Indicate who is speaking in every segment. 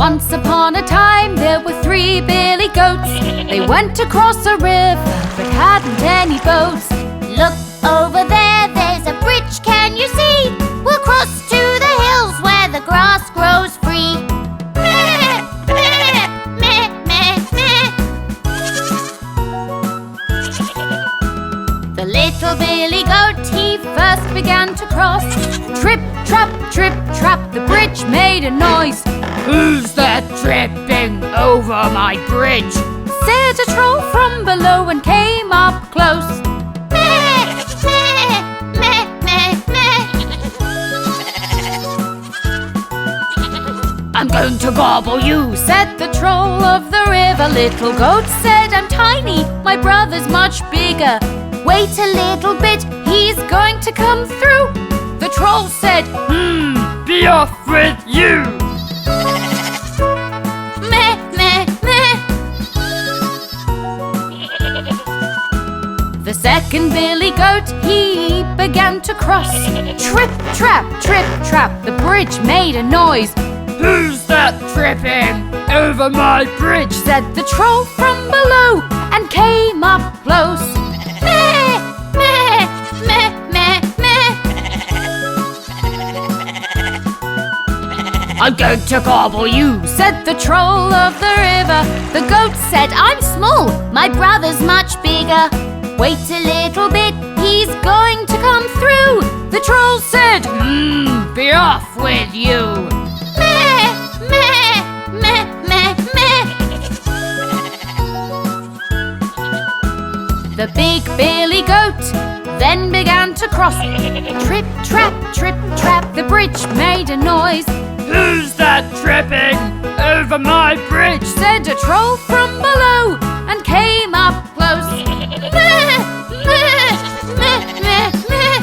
Speaker 1: Once upon a time there were 3 billy goats. They went across a river but hadn't any boats.
Speaker 2: Look over there, there's a bridge, can you see? We'll cross to the hills where the grass grows free. Meh, meh, meh, meh, meh. The little billy goat, he first began to cross. Trip, trap, the bridge made a noise.
Speaker 1: "Who's that tripping over my bridge?" said a troll from below and came up close.
Speaker 2: Meh, meh, meh, meh, meh.
Speaker 1: "I'm going to gobble you," said the troll of the river. Little goat said, "I'm tiny, my brother's much bigger."
Speaker 2: Wait a little bit, he's going to come through.
Speaker 1: The troll said, "Be off with you."
Speaker 2: Meh, meh, meh.
Speaker 1: The second billy goat, he began to cross. Trip, trap, the bridge made a noise. "Who's that tripping over my bridge?" said the troll from below and came up close.
Speaker 2: Meh, meh, meh, meh, meh.
Speaker 1: "I'm going to gobble you," said the troll of the river.
Speaker 2: The goat said, "I'm small, my brother's much bigger." Wait a little bit, he's going to come through.
Speaker 1: The troll said, "Be off with you."
Speaker 2: Meh, meh, meh, meh, meh.
Speaker 1: The big billy goat then began to cross. Trip, trap, the bridge made a noise. "Who's that tripping over my bridge?" said a troll from below and came up close.
Speaker 2: Meh, meh, meh, meh, meh.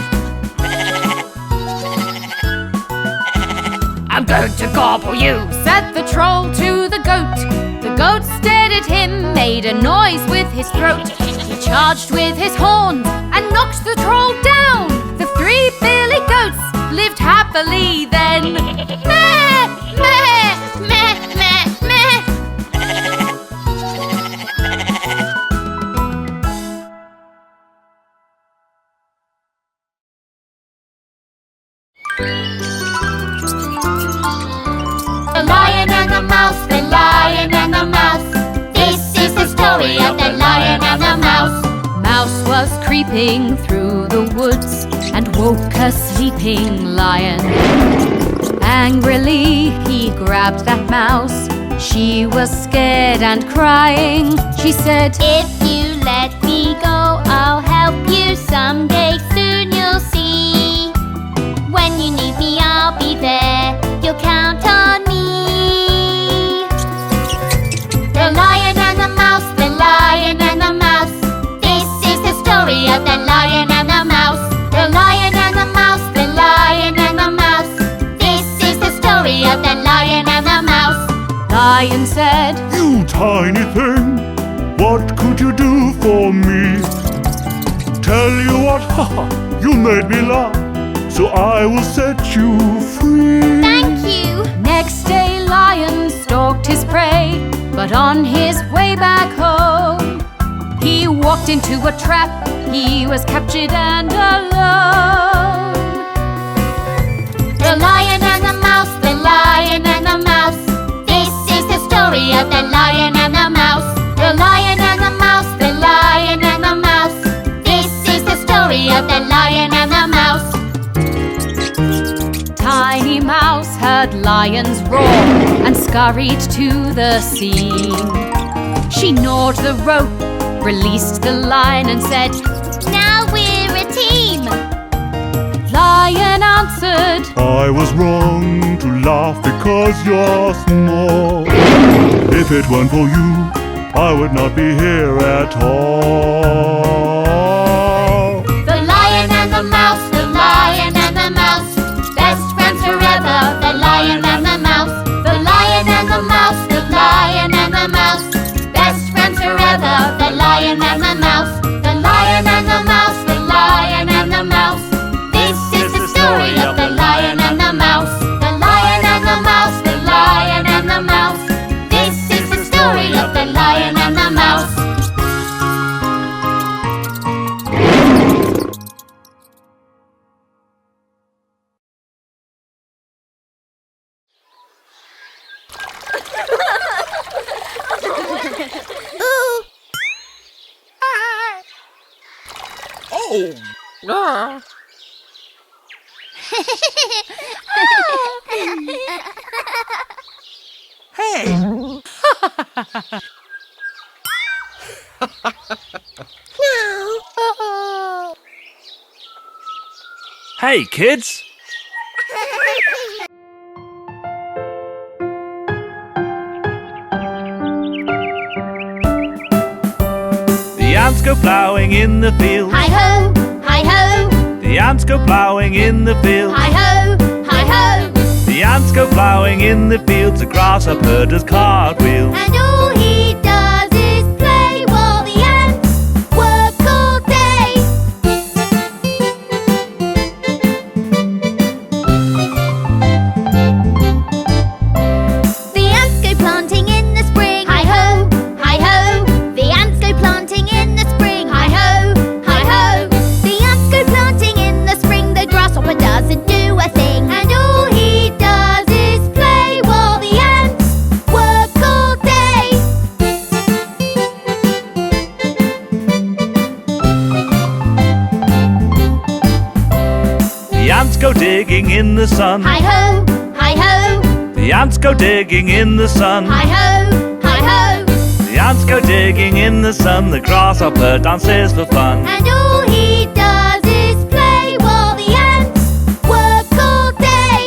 Speaker 1: "I'm going to gobble you," said the troll to the goat. The goat stared at him, made a noise with his throat. He charged with his horns and knocked the troll down. The 3 billy goats lived happily then.
Speaker 2: Meh, meh, meh, meh, meh. The Lion and the Mouse, the Lion and the Mouse. This is the story of the Lion and the Mouse.
Speaker 1: Mouse was creeping through the woods and woke a sleeping lion. Angrily he grabbed that mouse. She was scared and crying. She said,
Speaker 2: If you let me go, I'll help you someday. Soon you'll see. When you need me, I'll be there. You'll count on me. The Lion and the Mouse, the Lion and the Mouse. This is the story of the Lion and the Mouse. The Lion and the Mouse, the Lion and the Mouse. This is the story of the Lion and the Mouse.
Speaker 1: Lion said,
Speaker 3: You tiny thing, what could you do for me? Tell you what, haha, you made me laugh, so I will set you free.
Speaker 2: Thank you.
Speaker 1: Next day Lion stalked his prey, but on his way back home he walked into a trap. He was captured and alone.
Speaker 2: The Lion and the Mouse, the Lion and the Mouse. This is the story of the Lion and the Mouse. The Lion and the Mouse, the Lion and the Mouse. This is the story of the Lion and the Mouse.
Speaker 1: Tiny Mouse heard Lion's roar and scurried to the scene. She gnawed the rope, released the line and said,
Speaker 2: Now we're a team.
Speaker 1: Lion answered,
Speaker 3: I was wrong to laugh because you're small. If it weren't for you, I would not be here at all.
Speaker 2: The Lion and the Mouse, the Lion and the Mouse. Best friends forever, the Lion and the Mouse. The Lion and the Mouse, the Lion and the Mouse. Best friends forever, the Lion and the Mouse. The Lion and the Mouse, the Lion and the Mouse. This is the story of the Lion and the Mouse. The Lion and the Mouse, the Lion and the Mouse.
Speaker 4: Hey! Hey, kids! The ants go ploughing in the field.
Speaker 2: Hi-ho, hi-ho,
Speaker 4: The ants go ploughing in the field.
Speaker 2: hi-ho, hi-ho.
Speaker 4: The ants go ploughing in the fields. The grasshopper does cartwheels.
Speaker 2: And all he does is play while the ants work all day. The ants go planting in the spring. Hi-ho, hi-ho. The ants go planting in the spring. Hi-ho, hi-ho. The ants go planting in the spring. The grasshopper doesn't do a thing. And all he does is play while the ants work all day.
Speaker 4: The ants go digging in the sun.
Speaker 2: Hi-ho, hi-ho.
Speaker 4: The ants go digging in the sun.
Speaker 2: Hi-ho, hi-ho.
Speaker 4: The ants go digging in the sun. The grasshopper dances for fun.
Speaker 2: And all he does is play while the ants work all day.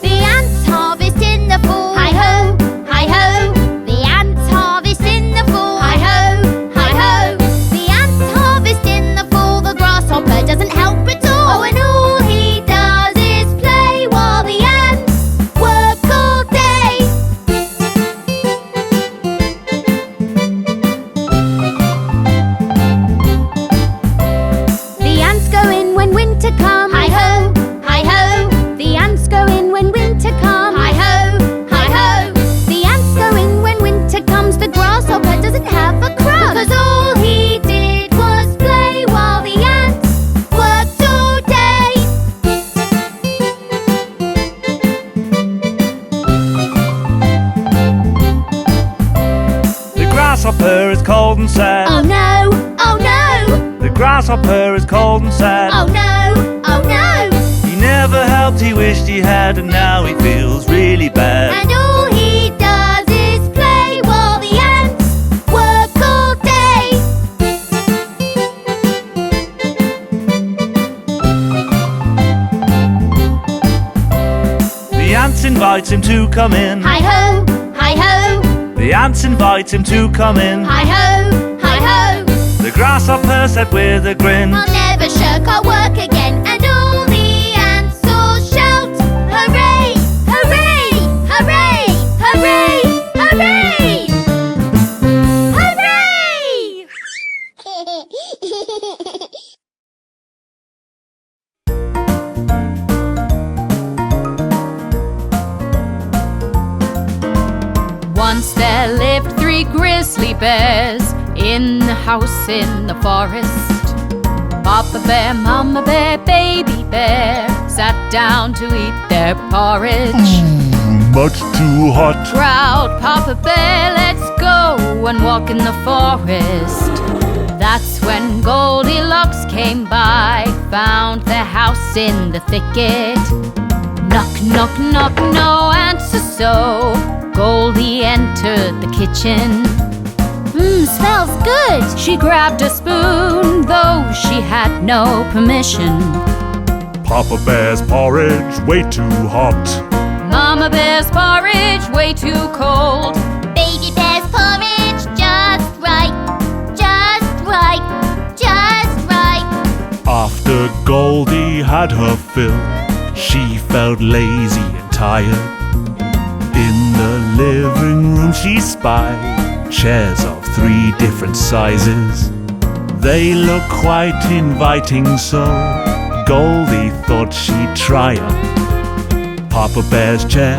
Speaker 2: The ants harvest in the fall. Hi-ho, hi-ho. The ants harvest in the fall. Hi-ho, hi-ho. The ants harvest in the fall. The grasshopper doesn't help at all. Oh, and all he does is play while the ants work all day. The ants go in when winter comes. Hi-ho, hi-ho. The ants go in when winter comes. Hi-ho, hi-ho. The ants go in when winter comes. The grasshopper doesn't have a crumb, because all he did was play while the ants worked all day.
Speaker 4: The grasshopper is cold and sad.
Speaker 2: Oh no, oh no.
Speaker 4: The grasshopper is cold and sad.
Speaker 2: Oh no, oh no.
Speaker 4: He never helped, he wished he had, and now he feels really bad.
Speaker 2: And all he does is play while the ants work all day.
Speaker 4: The ants invite him to come in.
Speaker 2: Hi-ho, hi-ho.
Speaker 4: The ants invite him to come in.
Speaker 2: Hi-ho, hi-ho.
Speaker 4: The grasshopper said with a grin.
Speaker 2: I'll never shirk our work again. And all the ants all shout, hooray, hooray, hooray, hooray, hooray, hooray!
Speaker 1: Once there lived 3 grizzly bears in the house in the forest. Papa bear, mama bear, baby bear sat down to eat their porridge.
Speaker 3: Much too hot.
Speaker 1: Growled Papa Bear, let's go and walk in the forest. That's when Goldilocks came by, found their house in the thicket. Knock, knock, knock, no answer, so Goldie entered the kitchen.
Speaker 2: Smells good.
Speaker 1: She grabbed a spoon, though she had no permission.
Speaker 3: Papa Bear's porridge way too hot.
Speaker 1: Mama Bear's porridge way too cold.
Speaker 2: Baby bear's porridge just right, just right, just right.
Speaker 3: After Goldie had her fill, she felt lazy and tired. In the living room she spied chairs of 3 different sizes. They look quite inviting, so Goldie thought she'd try 'em. Papa Bear's chair,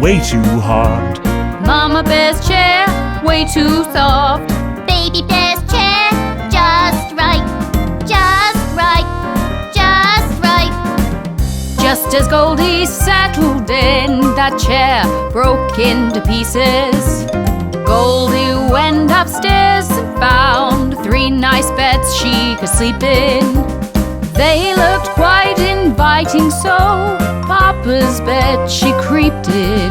Speaker 3: way too hard.
Speaker 1: Mama Bear's chair, way too soft.
Speaker 2: Baby bear's chair just right, just right, just right.
Speaker 1: Just as Goldie settled in, that chair broke into pieces. Goldie went upstairs and found 3 nice beds she could sleep in. They looked quite inviting, so Papa's bed she creeped in.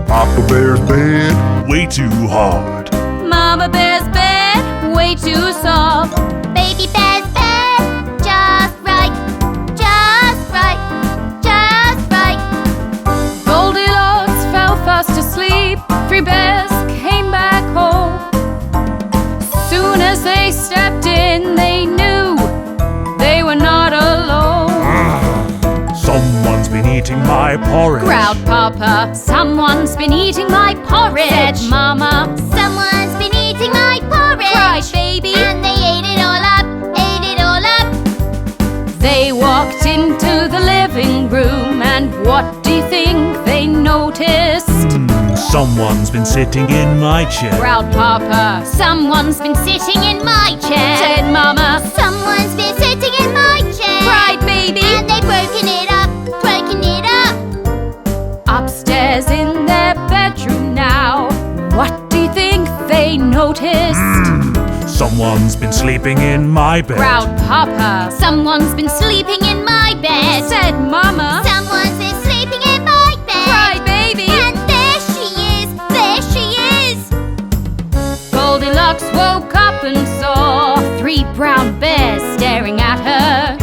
Speaker 3: Papa Bear's bed, way too hard.
Speaker 1: Mama Bear's bed, way too soft.
Speaker 2: Baby Bear's bed, just right, just right, just right.
Speaker 1: Goldilocks fell fast asleep. 3 bears came back home. Soon as they stepped in, they knew they were not alone.
Speaker 3: Someone's been eating my porridge.
Speaker 1: Growled Papa, someone's been eating my porridge. Said Mama,
Speaker 2: Someone's been eating my porridge.
Speaker 1: cried Baby,
Speaker 2: And they ate it all up, ate it all up.
Speaker 1: They walked into the living room, and what do you think they noticed?
Speaker 3: Someone's been sitting in my chair.
Speaker 1: Growled Papa, someone's been sitting in my chair. Said Mama,
Speaker 2: Someone's been sitting in my chair.
Speaker 1: cried Baby.
Speaker 2: And they've broken it up, broken it up.
Speaker 1: Upstairs in their bedroom now, what do you think they noticed?
Speaker 3: Someone's been sleeping in my bed.
Speaker 1: Growled Papa, someone's been sleeping in my bed. Said Mama,
Speaker 2: Someone's been sleeping in my bed.
Speaker 1: cried Baby.
Speaker 2: And there she is, there she is.
Speaker 1: Goldilocks woke up and saw 3 brown bears staring at her.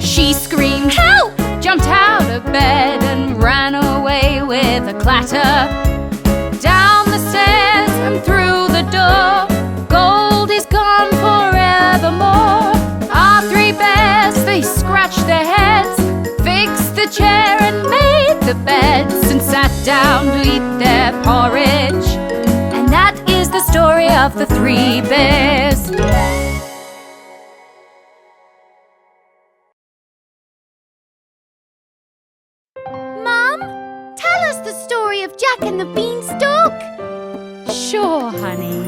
Speaker 1: She screamed, "Help!" jumped out of bed and ran away with a clatter. Down the stairs and through the door, Goldie's gone forevermore. Our 3 bears, they scratched their heads, fixed the chair and made the beds, and sat down to eat their porridge. And that is the story of the 3 bears.
Speaker 2: Mum, tell us the story of Jack and the Beanstalk.
Speaker 1: Sure, honey.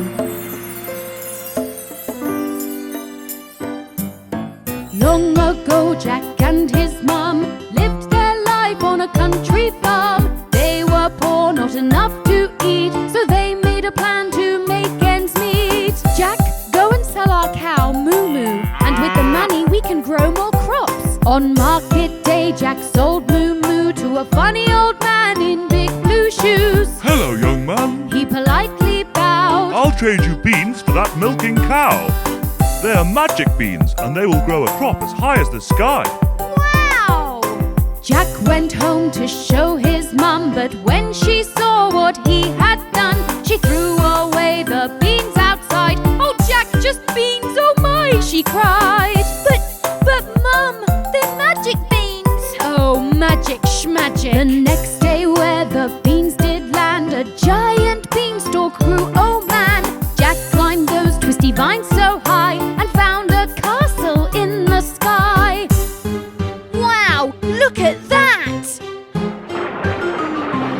Speaker 1: Long ago, Jack and his mum lived their life on a country farm. They were poor, not enough to eat, so they made a plan to make ends meet. Jack, go and sell our cow, Moo Moo, and with the money we can grow more crops. On market day, Jack sold Moo Moo to a funny old man in big blue shoes.
Speaker 3: Hello, young man.
Speaker 1: He politely bowed.
Speaker 3: I'll trade you beans for that milking cow. They are magic beans, and they will grow a crop as high as the sky.
Speaker 2: Wow!
Speaker 1: Jack went home to show his mum, but when she saw what he had done, she threw away the beans outside. "Oh, Jack, just beans, oh my!" she cried. But Mum, they're magic beans. Oh, magic schmagic. The next day where the beans did land, a giant beanstalk grew, oh man. Jack climbed those twisty vines so high and found a castle in the sky.
Speaker 2: Wow, look at that!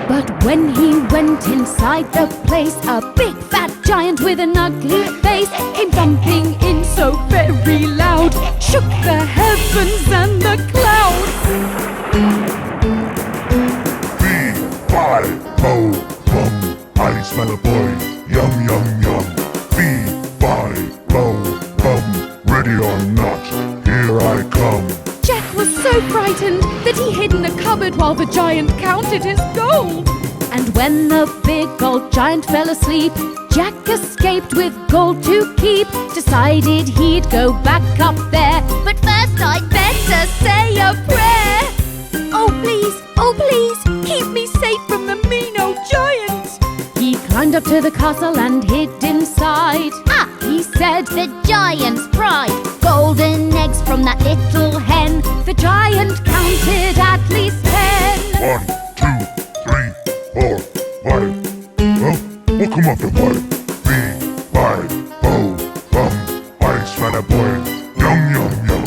Speaker 1: But when he went inside the place, a big fat giant with an ugly face came thumping in so very loud, shook the heavens and the clouds.
Speaker 3: B-5-O-Bum, I smell a boy, yum yum yum. B-5-O-Bum, ready or not, here I come.
Speaker 1: Jack was so frightened that he hid in a cupboard while the giant counted his gold. And when the big old giant fell asleep, Jack escaped with gold to keep. Decided he'd go back up there,
Speaker 2: But first I'd better
Speaker 1: say a prayer.
Speaker 2: oh please, keep me safe from the mean old giant.
Speaker 1: He climbed up to the castle and hid inside.
Speaker 2: Ah, he said the giant's pride. Golden eggs from that little hen.
Speaker 1: The giant counted at least 10.
Speaker 3: 1, 2, 3, 4, 5. Oh, we'll come off the pipe. B-5-O-Bum, I smell a boy, yum yum yum.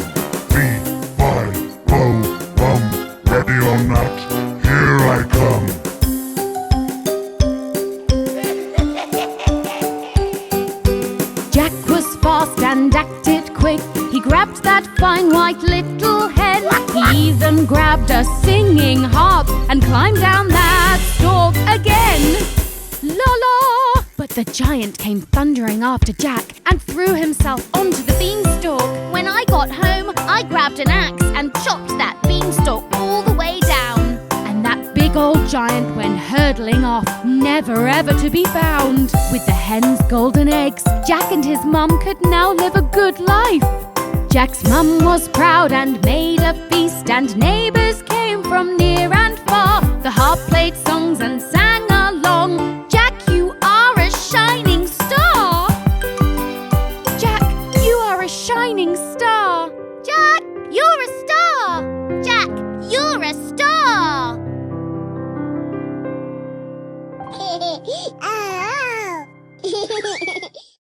Speaker 3: B-5-O-Bum, ready or not, here I come.
Speaker 1: Jack was fast and acted quick. He grabbed that fine white little hen. He even grabbed a The giant came thundering after Jack and threw himself onto the beanstalk.
Speaker 2: When I got home, I grabbed an axe and chopped that beanstalk all the way down.
Speaker 1: And that big old giant went hurtling off, never ever to be found. With the hen's golden eggs, Jack and his mum could now live a good life. Jack's mum was proud and made a feast, and neighbours came from near and far. The harp played songs and sang along. Jack, you are a shining star. Jack, you are a shining star.
Speaker 2: Jack, you're a star! Jack, you're a star!